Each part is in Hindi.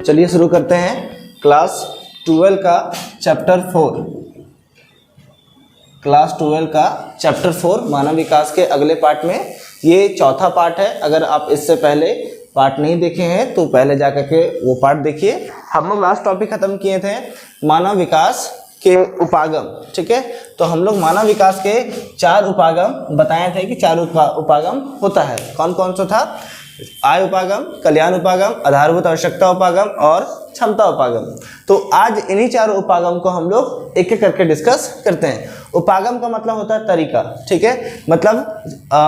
चलिए शुरू करते हैं क्लास 12 का चैप्टर 4। क्लास 12 का चैप्टर 4 मानव विकास के अगले पार्ट में, ये चौथा पार्ट है। अगर आप इससे पहले पार्ट नहीं देखे हैं तो पहले जाकर के वो पार्ट देखिए। हम लोग लास्ट टॉपिक खत्म किए थे मानव विकास के उपागम, ठीक है। तो हम लोग मानव विकास के 4 उपागम बताए थे कि 4 उपागम होता है। कौन कौन सा था? आय उपागम, कल्याण उपागम, आधारभूत आवश्यकता उपागम और क्षमता उपागम। तो आज इन्हीं 4 उपागम को हम लोग एक एक करके डिस्कस करते हैं। उपागम का मतलब होता है तरीका, ठीक है। मतलब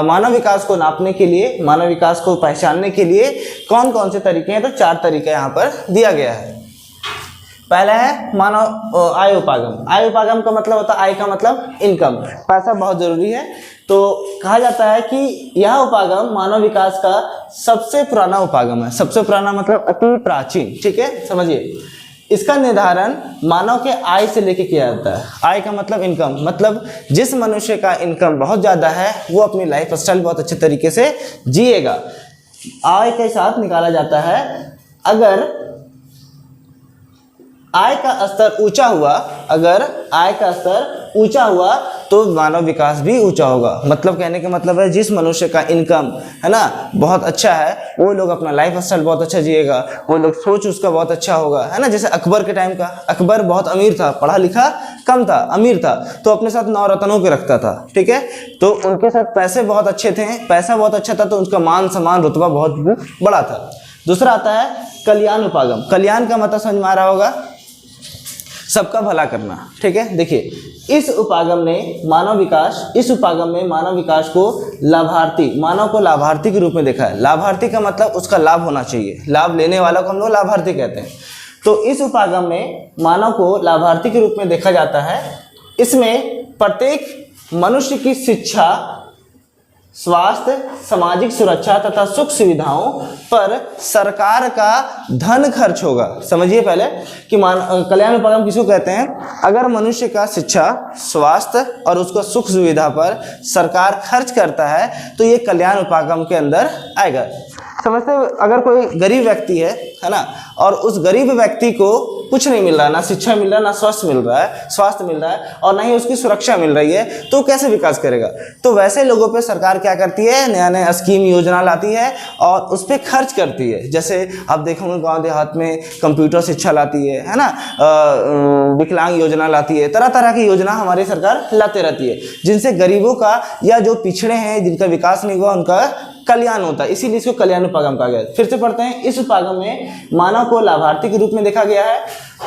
मानव विकास को नापने के लिए, मानव विकास को पहचानने के लिए कौन कौन से तरीके हैं, तो 4 तरीके यहाँ पर दिया गया है। पहला है मानव आय उपागम। आय उपागम का मतलब होता है, आय का मतलब इनकम, पैसा बहुत जरूरी है। तो कहा जाता है कि यह उपागम मानव विकास का सबसे पुराना उपागम है। सबसे पुराना मतलब अति प्राचीन, ठीक है, समझिए। इसका निर्धारण मानव के आय से लेके किया जाता है। आय का मतलब इनकम, मतलब जिस मनुष्य का इनकम बहुत ज़्यादा है वो अपनी लाइफ स्टाइल बहुत अच्छे तरीके से जिएगा। आय के साथ निकाला जाता है, अगर आय का स्तर ऊंचा हुआ, अगर आय का स्तर ऊंचा हुआ तो मानव विकास भी ऊंचा होगा। मतलब कहने का मतलब है, जिस मनुष्य का इनकम है ना बहुत अच्छा है, वो लोग अपना लाइफ स्टाइल बहुत अच्छा जिएगा, वो लोग सोच उसका बहुत अच्छा होगा, है ना। जैसे अकबर के टाइम का, अकबर बहुत अमीर था, पढ़ा लिखा कम था, अमीर था, तो अपने साथ 9 रत्नों के रखता था, ठीक है। तो उनके साथ पैसे बहुत अच्छे थे, पैसा बहुत अच्छा था, तो उनका मान सम्मान रुतबा बहुत बड़ा था। दूसरा आता है कल्याण उपागम। कल्याण का मतलब समझ में आ रहा होगा, सबका भला करना, ठीक है। देखिए इस उपागम में मानव विकास को लाभार्थी, मानव को लाभार्थी के रूप में देखा है। लाभार्थी का मतलब उसका लाभ होना चाहिए, लाभ लेने वाला को हम लोग लाभार्थी कहते हैं। तो इस उपागम में मानव को लाभार्थी के रूप में देखा जाता है। इसमें प्रत्येक मनुष्य की शिक्षा, स्वास्थ्य, सामाजिक सुरक्षा तथा सुख सुविधाओं पर सरकार का धन खर्च होगा। समझिए पहले कि कल्याण उपागम किसको कहते हैं? अगर मनुष्य का शिक्षा, स्वास्थ्य और उसको सुख सुविधा पर सरकार खर्च करता है तो ये कल्याण उपागम के अंदर आएगा। समझते हो, अगर कोई गरीब व्यक्ति है ना, और उस गरीब व्यक्ति को कुछ नहीं मिल रहा, ना शिक्षा मिल रहा है, ना स्वास्थ्य मिल रहा है और ना ही उसकी सुरक्षा मिल रही है, तो कैसे विकास करेगा? तो वैसे लोगों पे सरकार क्या करती है, नया नया स्कीम योजना लाती है और उस पर खर्च करती है। जैसे आप देखोगे गांव देहात में कंप्यूटर शिक्षा लाती है ना, विकलांग योजना लाती है, तरह तरह की योजना हमारी सरकार लाते रहती है, जिनसे गरीबों का या जो पिछड़े हैं, जिनका विकास नहीं हुआ, उनका कल्याण होता है। इसीलिए इसको कल्याण उपागम कहा गया है। फिर से पढ़ते हैं। इस उपागम में मानव को लाभार्थी के रूप में देखा गया है।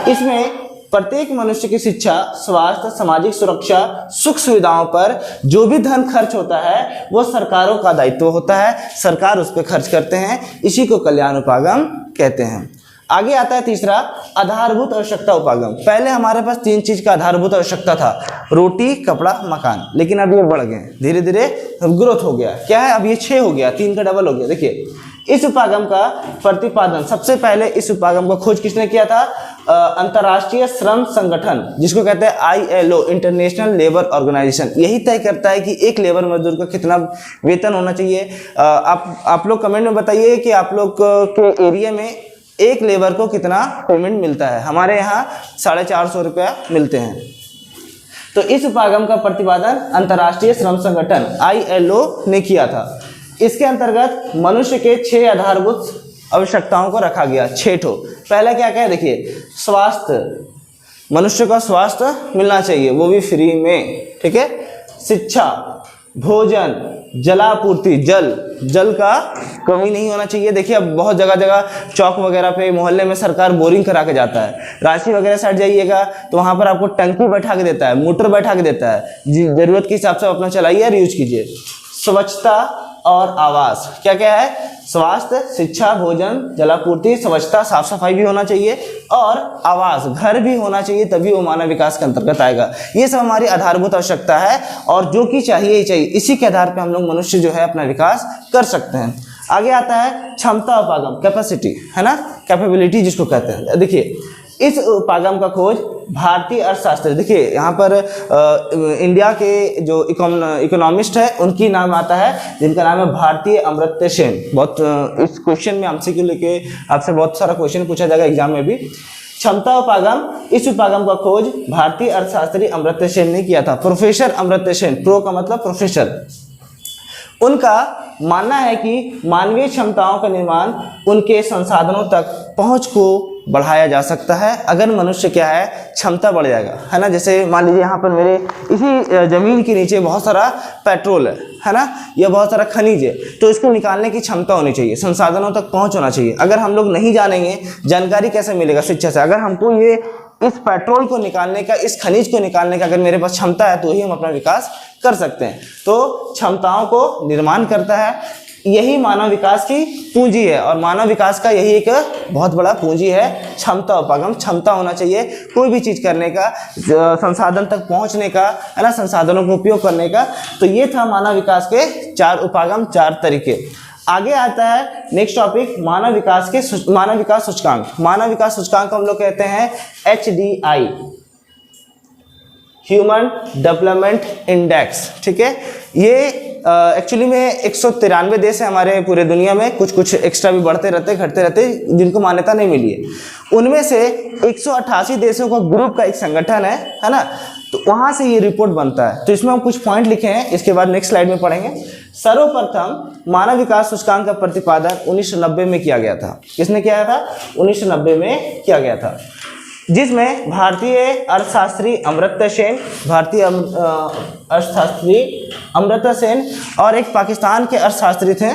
इसमें प्रत्येक मनुष्य की शिक्षा, स्वास्थ्य, सामाजिक सुरक्षा, सुख सुविधाओं पर जो भी धन खर्च होता है वो सरकारों का दायित्व होता है, सरकार उस पर खर्च करते हैं, इसी को कल्याण उपागम कहते हैं। आगे आता है तीसरा, आधारभूत आवश्यकता उपागम। पहले हमारे पास 3 चीज का आधारभूत आवश्यकता था, रोटी, कपड़ा, मकान, लेकिन अब ये बढ़ गए, धीरे धीरे ग्रोथ हो गया। क्या है, अब ये 6 हो गया, 3 का डबल हो गया। देखिए इस उपागम का प्रतिपादन, सबसे पहले इस उपागम का खोज किसने किया था? अंतर्राष्ट्रीय श्रम संगठन, जिसको कहते हैं ILO, इंटरनेशनल लेबर ऑर्गेनाइजेशन। यही तय करता है कि एक लेबर मजदूर का कितना वेतन होना चाहिए। आप लोग कमेंट में बताइए कि आप लोग के एरिया में एक लेबर को कितना पेमेंट मिलता है। हमारे यहाँ 450 रुपया मिलते हैं। तो इस उपागम का प्रतिपादन अंतर्राष्ट्रीय श्रम संगठन ILO ने किया था। इसके अंतर्गत मनुष्य के 6 आधारभूत आवश्यकताओं को रखा गया, 6 ठो। पहला क्या क्या है, देखिए स्वास्थ्य, मनुष्य का स्वास्थ्य मिलना चाहिए, वो भी फ्री में, ठीक है। शिक्षा, भोजन, जलापूर्ति, जल का कमी नहीं होना चाहिए। देखिए अब बहुत जगह जगह चौक वगैरह पे, मोहल्ले में सरकार बोरिंग करा के जाता है। रांची वगैरह साइड जाइएगा तो वहां पर आपको टंकी बैठा के देता है, मोटर बैठा के देता है, जरूरत के हिसाब से अपना चलाइए और यूज कीजिए। स्वच्छता और आवास, क्या क्या है? स्वास्थ्य, शिक्षा, भोजन, जलापूर्ति, स्वच्छता, साफ सफाई भी होना चाहिए और आवास, घर भी होना चाहिए, तभी वो मानव विकास के अंतर्गत आएगा। ये सब हमारी आधारभूत आवश्यकता है और जो कि चाहिए ही चाहिए, इसी के आधार पर हम लोग मनुष्य जो है अपना विकास कर सकते हैं। आगे आता है क्षमता उपागम, कैपेसिटी, है ना, कैपेबिलिटी जिसको कहते हैं। देखिए इस उपागम का खोज भारतीय अर्थशास्त्री, देखिए यहाँ पर इंडिया के जो इकोनॉमिस्ट है उनकी नाम आता है, जिनका नाम है भारतीय अमर्त्य सेन। बहुत इस क्वेश्चन में एमसीक्यू लेके आपसे बहुत सारा क्वेश्चन पूछा जाएगा एग्जाम में भी। क्षमता उपागम, इस उपागम का खोज भारतीय अर्थशास्त्री अमर्त्य सेन ने किया था। प्रोफेसर अमर्त्य सेन, प्रो का मतलब प्रोफेसर। उनका मानना है कि मानवीय क्षमताओं का निर्माण उनके संसाधनों तक पहुंच को बढ़ाया जा सकता है अगर मनुष्य क्या है, क्षमता बढ़ जाएगा, है ना। जैसे मान लीजिए यहाँ पर मेरे इसी जमीन के नीचे बहुत सारा पेट्रोल है ना, या बहुत सारा खनिज है, तो इसको निकालने की क्षमता होनी चाहिए, संसाधनों तक पहुँच होना चाहिए। अगर हम लोग नहीं जानेंगे, जानकारी कैसे मिलेगा? शिक्षा से। अगर हमको ये इस पेट्रोल को निकालने का, इस खनिज को निकालने का अगर मेरे पास क्षमता है तो ही हम अपना विकास कर सकते हैं। तो क्षमताओं को निर्माण करता है, यही मानव विकास की पूंजी है, और मानव विकास का यही एक बहुत बड़ा पूंजी है, क्षमता उपागम। क्षमता होना चाहिए कोई भी चीज़ करने का, संसाधन तक पहुंचने का, है ना, संसाधनों का उपयोग करने का। तो ये था मानव विकास के 4 उपागम, 4 तरीके। आगे आता है नेक्स्ट टॉपिक, मानव विकास सूचकांक। मानव विकास सूचकांक को हम लोग कहते हैं HDI, ह्यूमन डेवलपमेंट इंडेक्स। ठीक है, ये एक्चुअली में 193 देश है हमारे पूरे दुनिया में, कुछ एक्स्ट्रा भी बढ़ते रहते, घटते रहते, जिनको मान्यता नहीं मिली है। उनमें से 188 देशों का ग्रुप का एक संगठन है ना, तो वहां से ये रिपोर्ट बनता है। तो इसमें हम कुछ पॉइंट लिखे हैं, इसके बाद नेक्स्ट स्लाइड में पढ़ेंगे। सर्वप्रथम मानव विकास सूचकांक का प्रतिपादन 1990 में किया गया था। किसने किया था? 1990 में किया गया था, जिसमें भारतीय अर्थशास्त्री अमर्त्य सेन और एक पाकिस्तान के अर्थशास्त्री थे,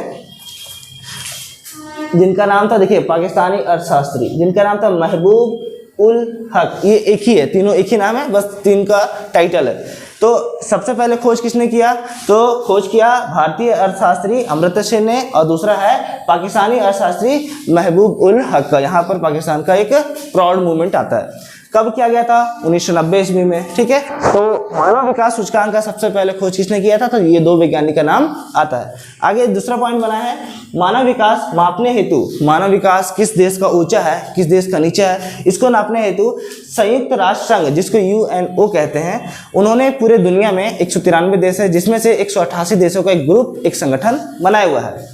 जिनका नाम था, देखिए, पाकिस्तानी अर्थशास्त्री जिनका नाम था महबूब उल हक। ये एक ही है, तीनों एक ही नाम है, बस 3 का टाइटल है। तो सबसे पहले खोज किसने किया? तो खोज किया भारतीय अर्थशास्त्री अमर्त्य सेन ने, और दूसरा है पाकिस्तानी अर्थशास्त्री महबूब उल हक का। यहाँ पर पाकिस्तान का एक प्राउड मूवमेंट आता है। कब किया गया था? 1990 ईस्वी में। ठीक है, तो मानव विकास सूचकांक का सबसे पहले खोज किसने किया था? तो ये 2 वैज्ञानिक का नाम आता है। आगे दूसरा पॉइंट बना है, मानव विकास मापने हेतु, मानव विकास किस देश का ऊंचा है, किस देश का नीचा है, इसको नापने हेतु संयुक्त राष्ट्र संघ, जिसको UNO कहते हैं, उन्होंने पूरे दुनिया में 193 देश है, जिसमें से 188 देशों का एक ग्रुप, एक संगठन बनाया हुआ है।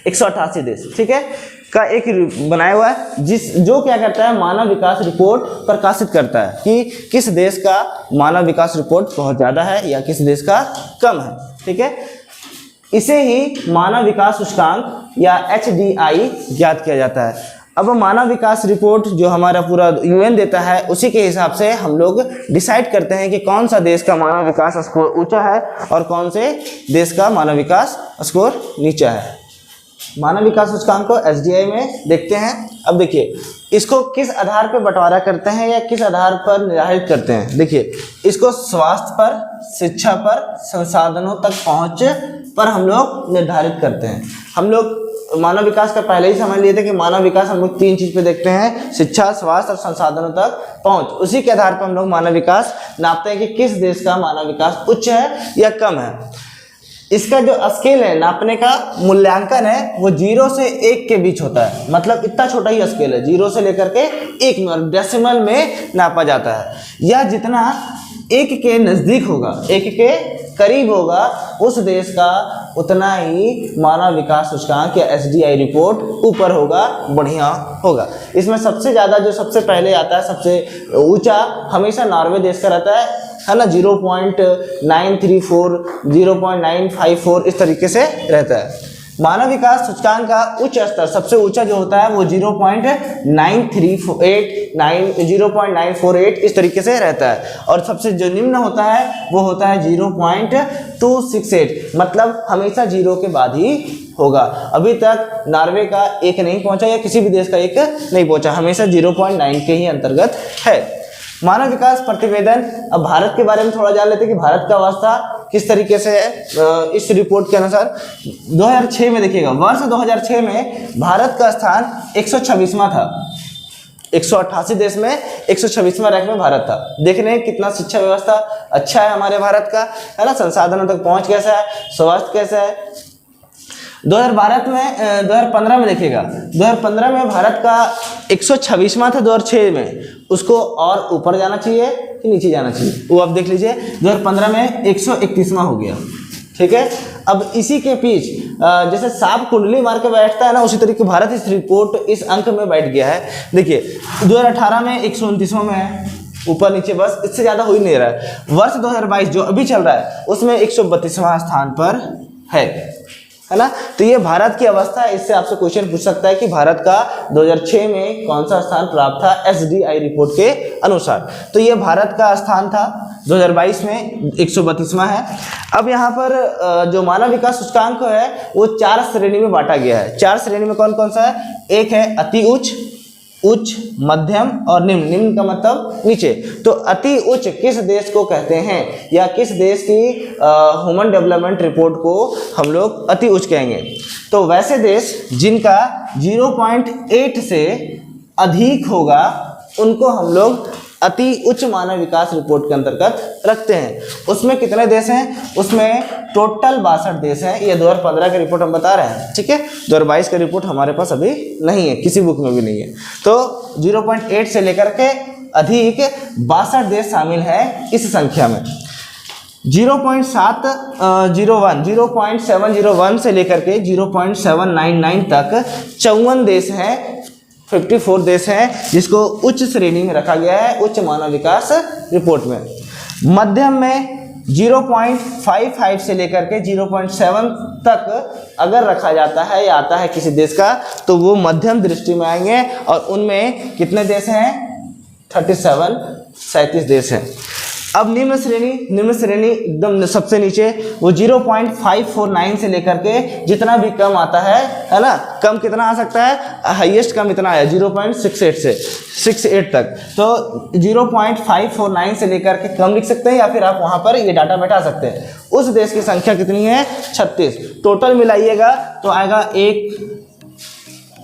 188 देश, ठीक है, का एक बनाया हुआ है, जो क्या करता है, मानव विकास रिपोर्ट प्रकाशित करता है कि किस देश का मानव विकास रिपोर्ट बहुत ज़्यादा है या किस देश का कम है। ठीक है, इसे ही मानव विकास सूचकांक या HDI ज्ञात किया जाता है। अब मानव विकास रिपोर्ट जो हमारा पूरा UN देता है, उसी के हिसाब से हम लोग डिसाइड करते हैं कि कौन सा देश का मानव विकास स्कोर ऊंचा है और कौन से देश का मानव विकास स्कोर नीचा है। मानव विकास सूचकांक को HDI में देखते हैं। अब देखिए, इसको किस आधार पर बंटवारा करते हैं या किस आधार पर निर्धारित करते हैं? देखिए, इसको स्वास्थ्य पर, शिक्षा पर, संसाधनों तक पहुंच पर हम लोग निर्धारित करते हैं। हम लोग मानव विकास का पहले ही समझ लिए थे कि मानव विकास हम लोग 3 चीज पे देखते हैं, शिक्षा, स्वास्थ्य और संसाधनों तक पहुंच। उसी के आधार पर हम लोग मानव विकास नापते हैं कि किस देश का मानव विकास उच्च है या कम है। इसका जो स्केल है, नापने का मूल्यांकन है, वो 0 से 1 के बीच होता है। मतलब इतना छोटा ही स्केल है, 0 से लेकर के 1 में, डेसिमल में नापा जाता है। यह जितना 1 के नज़दीक होगा, 1 के करीब होगा, उस देश का उतना ही मानव विकास सूचकांक या HDI रिपोर्ट ऊपर होगा, बढ़िया होगा। इसमें सबसे ज़्यादा जो सबसे पहले आता है, सबसे ऊंचा हमेशा नॉर्वे देश का रहता है ना, 0.934, 0.954 इस तरीके से रहता है। मानव विकास सूचकांक का उच्च स्तर, सबसे ऊंचा जो होता है वो 0.948 इस तरीके से रहता है, और सबसे जो निम्न होता है वो होता है 0.268, मतलब हमेशा 0 के बाद ही होगा। अभी तक नॉर्वे का 1 नहीं पहुंचा या किसी भी देश का 1 नहीं पहुंचा, हमेशा 0.9 के ही अंतर्गत है। मानव विकास प्रतिवेदन, अब भारत के बारे में थोड़ा जान लेते हैं कि भारत का अवस्था किस तरीके से है। इस रिपोर्ट के अनुसार 2006 में देखिएगा, वर्ष 2006 में भारत का स्थान 126वां था। 188 देश में 126वां रैंक में भारत था। देख रहे हैं कितना शिक्षा व्यवस्था अच्छा है हमारे भारत का, है ना। संसाधनों तक पहुंच कैसा है, स्वास्थ्य कैसा है। 2015 में देखिएगा, 2015 में भारत का 126वां था 2006 में, उसको और ऊपर जाना चाहिए कि नीचे जाना चाहिए, वो आप देख लीजिए। 2015 में 131वां हो गया, ठीक है। अब इसी के बीच जैसे सांप कुंडली मार के बैठता है ना, उसी तरीके भारत इस रिपोर्ट इस अंक में बैठ गया है। देखिए 2018 में 129वां में है, ऊपर नीचे बस, इससे ज्यादा हो ही नहीं रहा है। वर्ष 2022 जो अभी चल रहा है उसमें 132वां स्थान पर है ना। तो ये भारत की अवस्था है। इससे आपसे क्वेश्चन पूछ सकता है कि भारत का 2006 में कौन सा स्थान प्राप्त था SDI रिपोर्ट के अनुसार। तो ये भारत का स्थान था 2022 में 132वां है। अब यहाँ पर जो मानव विकास सूचकांक है वो 4 श्रेणी में बांटा गया है। 4 श्रेणी में कौन कौन सा है? एक है अति उच्च, उच्च, मध्यम और निम्न। निम्न का मतलब नीचे। तो अति उच्च किस देश को कहते हैं, या किस देश की ह्यूमन डेवलपमेंट रिपोर्ट को हम लोग अति उच्च कहेंगे? तो वैसे देश जिनका 0.8 से अधिक होगा उनको हम लोग अति उच्च मानव विकास रिपोर्ट के अंतर्गत रखते हैं। उसमें कितने देश हैं? उसमें टोटल 62 देश हैं। ये 2015 का रिपोर्ट हम बता रहे हैं, ठीक है। 2022 का रिपोर्ट हमारे पास अभी नहीं है, किसी बुक में भी नहीं है। तो 0.8 से लेकर के अधिक 62 देश शामिल हैं इस संख्या में। 0.701 से लेकर के 0.799 तक 54 देश हैं, 54 देश हैं जिसको उच्च श्रेणी में रखा गया है उच्च मानव विकास रिपोर्ट में। मध्यम में 0.55 से लेकर के 0.7 तक अगर रखा जाता है या आता है किसी देश का, तो वो मध्यम दृष्टि में आएंगे। और उनमें कितने देश हैं? 37 देश हैं। अब निम्न श्रेणी एकदम सबसे नीचे, वो 0.549 से लेकर के जितना भी कम आता है ना, कम कितना आ सकता है? हाईएस्ट कम इतना है 0.68 से 68 तक। तो 0.549 से लेकर के कम लिख सकते हैं, या फिर आप वहां पर ये डाटा बैठा सकते हैं। उस देश की संख्या कितनी है? 36। टोटल मिलाइएगा तो आएगा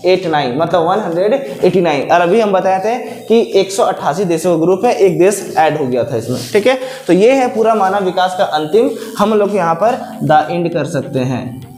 189, मतलब 189। और अभी हम बताए थे कि 188 देशों का ग्रुप है, एक देश ऐड हो गया था इसमें, ठीक है। तो ये है पूरा मानव विकास का अंतिम, हम लोग यहाँ पर द एंड कर सकते हैं।